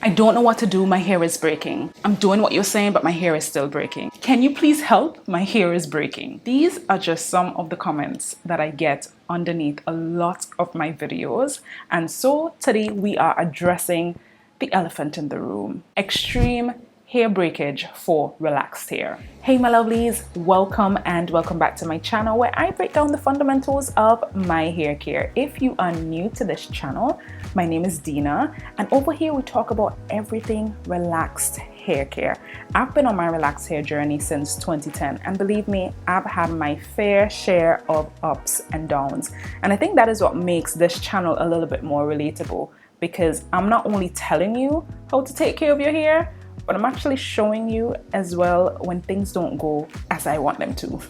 I don't know what to do, my hair is breaking. I'm doing what you're saying, but my hair is still breaking. Can you please help? My hair is breaking. These are just some of the comments that I get underneath a lot of my videos. And so today we are addressing the elephant in the room. Extreme hair breakage for relaxed hair. Hey my lovelies, welcome back to my channel where I break down the fundamentals of my hair care. If you are new to this channel, my name is Dina, and over here we talk about everything relaxed hair care. I've been on my relaxed hair journey since 2010, and believe me, I've had my fair share of ups and downs. And I think that is what makes this channel a little bit more relatable, because I'm not only telling you how to take care of your hair, but I'm actually showing you as well when things don't go as I want them to.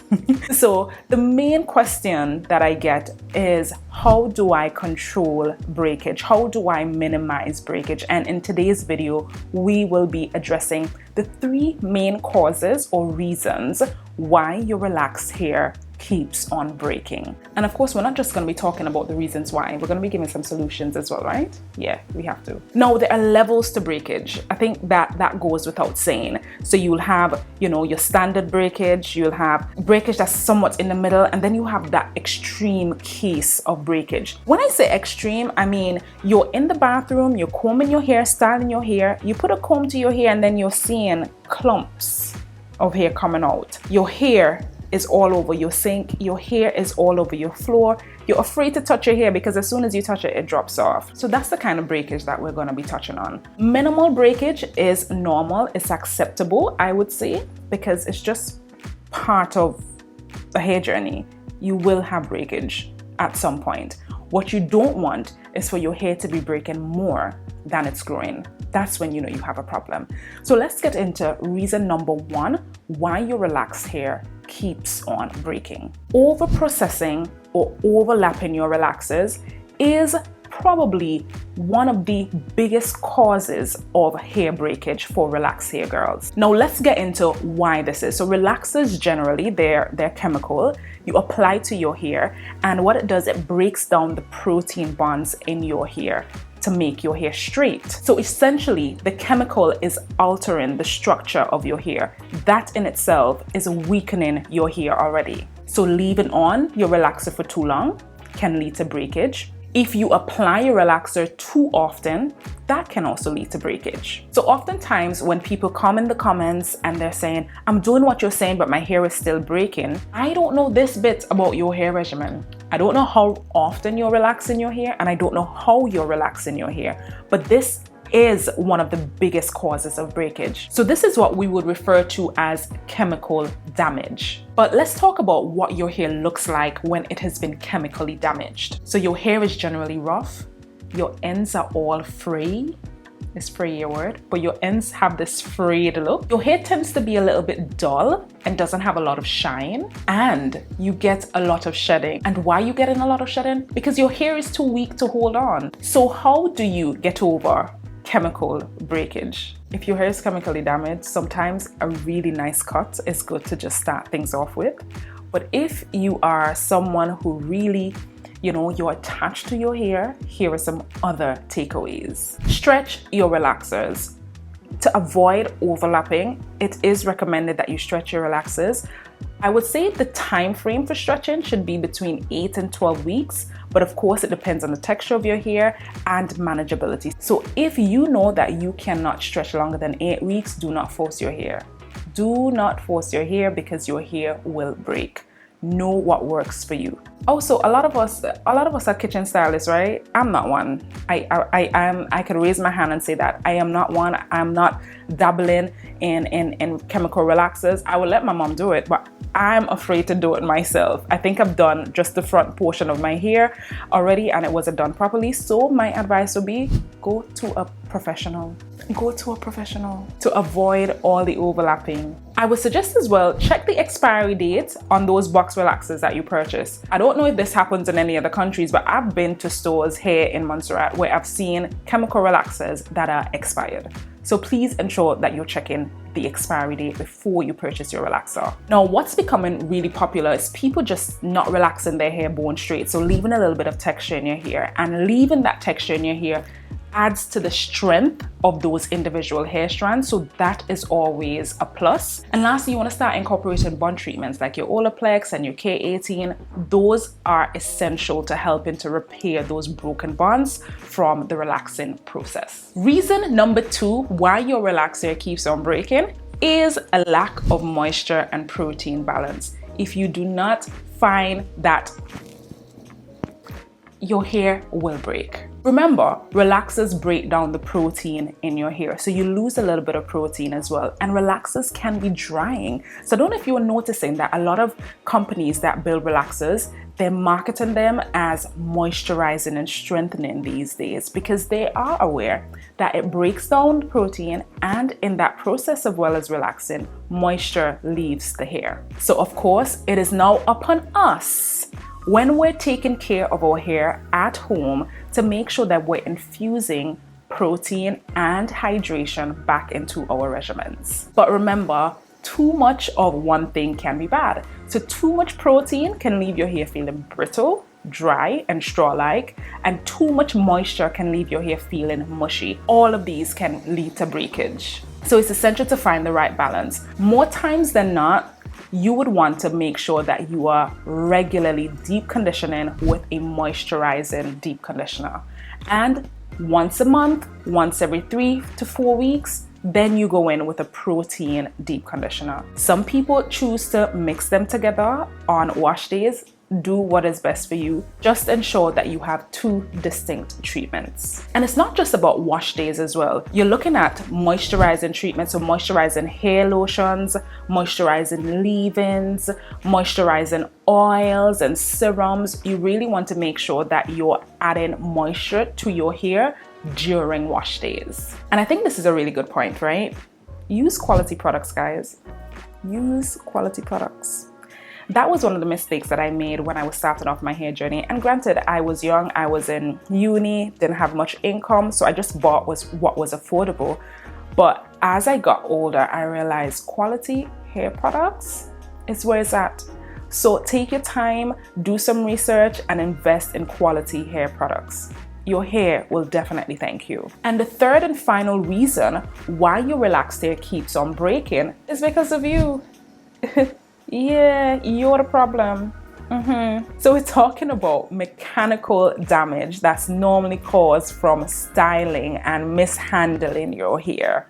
So the main question that I get is, how do I control breakage? How do I minimize breakage? And in today's video, we will be addressing the 3 main causes or reasons why your relaxed hair keeps on breaking. And of course, we're not just going to be talking about the reasons why, we're going to be giving some solutions as well, right? Yeah, we have to. Now, there are levels to breakage. I think that goes without saying. So you'll have, your standard breakage, you'll have breakage that's somewhat in the middle, and then you have that extreme case of breakage. When I say extreme, I mean you're in the bathroom, you're combing your hair, styling your hair, you put a comb to your hair, and then you're seeing clumps of hair coming out. Your hair is all over your sink, your hair is all over your floor. You're afraid to touch your hair because as soon as you touch it, it drops off. So that's the kind of breakage that we're going to be touching on. Minimal breakage is normal, it's acceptable, I would say, because it's just part of the hair journey. You will have breakage at some point. What you don't want is for your hair to be breaking more than it's growing. That's when you have a problem. So let's get into reason number 1 why your relaxed hair keeps on breaking. Over-processing or overlapping your relaxers is probably one of the biggest causes of hair breakage for relaxed hair girls. Now let's get into why this is. So relaxers generally, they're chemical. You apply to your hair, and what it does, it breaks down the protein bonds in your hair to make your hair straight. So essentially, the chemical is altering the structure of your hair. That in itself is weakening your hair already. So leaving on your relaxer for too long can lead to breakage. If you apply your relaxer too often, that can also lead to breakage. So oftentimes when people come in the comments and they're saying, I'm doing what you're saying, but my hair is still breaking, I don't know this bit about your hair regimen. I don't know how often you're relaxing your hair, and I don't know how you're relaxing your hair, but this is one of the biggest causes of breakage. So this is what we would refer to as chemical damage. But let's talk about what your hair looks like when it has been chemically damaged. So your hair is generally rough, your ends are all frayed. Is frayed a word? But your ends have this frayed look. Your hair tends to be a little bit dull and doesn't have a lot of shine, and you get a lot of shedding. And why are you getting a lot of shedding? Because your hair is too weak to hold on. So how do you get over chemical breakage? If your hair is chemically damaged, sometimes a really nice cut is good to just start things off with. But if you are someone who really, you're attached to your hair, here are some other takeaways. Stretch your relaxers. To avoid overlapping, it is recommended that you stretch your relaxers. I would say the time frame for stretching should be between 8 and 12 weeks, but of course it depends on the texture of your hair and manageability. So if you know that you cannot stretch longer than 8 weeks, do not force your hair. Do not force your hair, because your hair will break. Know what works for you. Also, a lot of us are kitchen stylists, right? I'm not one. I can raise my hand and say that I am not one. I'm not dabbling in chemical relaxers. I will let my mom do it, but I'm afraid to do it myself. I think I've done just the front portion of my hair already, and it wasn't done properly. So my advice would be, go to a professional. Go to a professional to avoid all the overlapping. I would suggest as well, check the expiry date on those box relaxers that you purchase. I don't know if this happens in any other countries, but I've been to stores here in Montserrat where I've seen chemical relaxers that are expired. So please ensure that you're checking the expiry date before you purchase your relaxer. Now, what's becoming really popular is people just not relaxing their hair bone straight. So leaving a little bit of texture in your hair, and leaving that texture in your hair adds to the strength of those individual hair strands, so that is always a plus. And lastly, you want to start incorporating bond treatments like your Olaplex and your K18. Those are essential to helping to repair those broken bonds from the relaxing process. Reason number 2 why your relaxer keeps on breaking is a lack of moisture and protein balance. If you do not find that, your hair will break. Remember, relaxers break down the protein in your hair, so you lose a little bit of protein as well. And relaxers can be drying. So I don't know if you are noticing that a lot of companies that build relaxers, they're marketing them as moisturizing and strengthening these days because they are aware that it breaks down the protein, and in that process as well as relaxing, moisture leaves the hair. So of course, it is now upon us when we're taking care of our hair at home to make sure that we're infusing protein and hydration back into our regimens. But remember, too much of one thing can be bad. So too much protein can leave your hair feeling brittle, dry, and straw-like, and too much moisture can leave your hair feeling mushy. All of these can lead to breakage. So it's essential to find the right balance. More times than not, you would want to make sure that you are regularly deep conditioning with a moisturizing deep conditioner. And once a month, once every 3 to 4 weeks, then you go in with a protein deep conditioner. Some people choose to mix them together on wash days. Do what is best for you. Just ensure that you have 2 distinct treatments. And it's not just about wash days as well. You're looking at moisturizing treatments, so moisturizing hair lotions, moisturizing leave-ins, moisturizing oils and serums. You really want to make sure that you're adding moisture to your hair during wash days. And I think this is a really good point, right? Use quality products, guys. Use quality products. That was one of the mistakes that I made when I was starting off my hair journey. And granted, I was young, I was in uni, didn't have much income, so I just bought what was affordable. But as I got older, I realized quality hair products is where it's at. So take your time, do some research, and invest in quality hair products. Your hair will definitely thank you. And the third and final reason why your relaxed hair keeps on breaking is because of you. Yeah, you're the problem. So we're talking about mechanical damage that's normally caused from styling and mishandling your hair.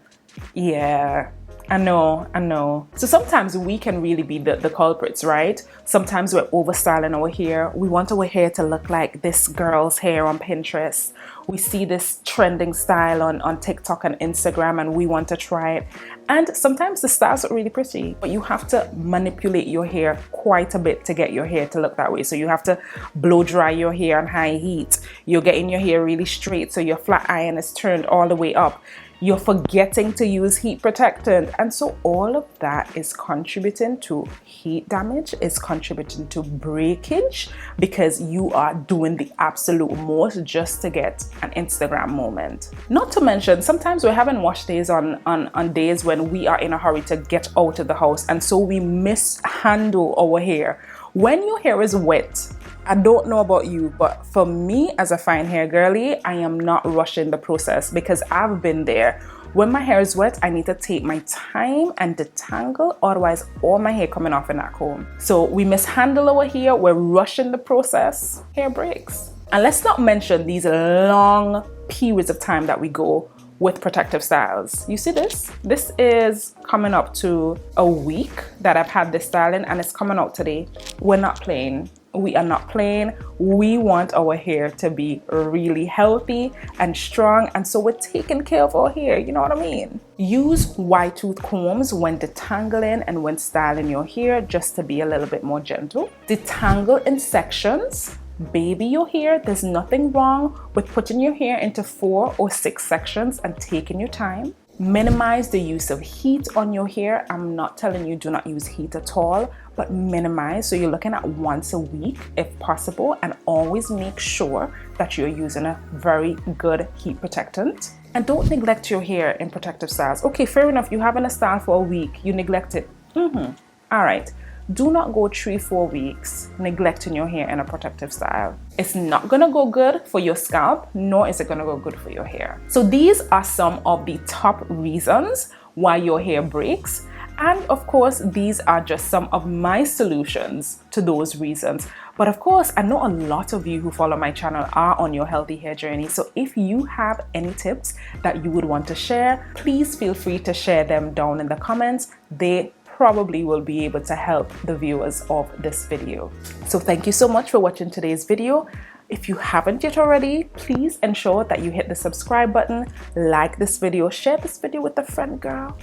Yeah, I know. So sometimes we can really be the culprits, right? Sometimes we're overstyling our hair. We want our hair to look like this girl's hair on Pinterest. We see this trending style on TikTok and Instagram, and we want to try it. And sometimes the styles are really pretty, but you have to manipulate your hair quite a bit to get your hair to look that way. So you have to blow dry your hair on high heat. You're getting your hair really straight, so your flat iron is turned all the way up. You're forgetting to use heat protectant. And so all of that is contributing to heat damage, is contributing to breakage, because you are doing the absolute most just to get an Instagram moment. Not to mention, sometimes we're having wash days on days when we are in a hurry to get out of the house, and so we mishandle our hair. When your hair is wet, I don't know about you, but for me as a fine hair girly, I am not rushing the process because I've been there. When my hair is wet, I need to take my time and detangle, otherwise all my hair coming off in that comb. So we mishandle our hair, we're rushing the process, hair breaks. And let's not mention these long periods of time that we go with protective styles. You see this? This is coming up to a week that I've had this styling, and it's coming out today. We're not playing. We are not playing. We want our hair to be really healthy and strong, and so we're taking care of our hair, you know what I mean? Use wide tooth combs when detangling and when styling your hair, just to be a little bit more gentle. Detangle in sections. Baby your hair. There's nothing wrong with putting your hair into 4 or 6 sections and taking your time. Minimize the use of heat on your hair. I'm not telling you do not use heat at all, but minimize. So you're looking at once a week if possible, and always make sure that you're using a very good heat protectant. And don't neglect your hair in protective styles. Okay, fair enough, you're having a style for a week, you neglect it. All right, do not go 3-4 weeks neglecting your hair in a protective style. It's not gonna go good for your scalp, nor is it gonna go good for your hair. So these are some of the top reasons why your hair breaks. And of course, these are just some of my solutions to those reasons. But of course, I know a lot of you who follow my channel are on your healthy hair journey. So if you have any tips that you would want to share, please feel free to share them down in the comments. They probably will be able to help the viewers of this video. So thank you so much for watching today's video. If you haven't yet already, please ensure that you hit the subscribe button, like this video, share this video with a friend, girl,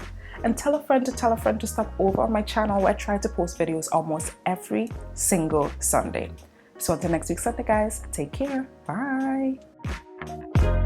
and tell a friend to stop over on my channel where I try to post videos almost every single Sunday. So until next week Sunday, guys, take care. Bye.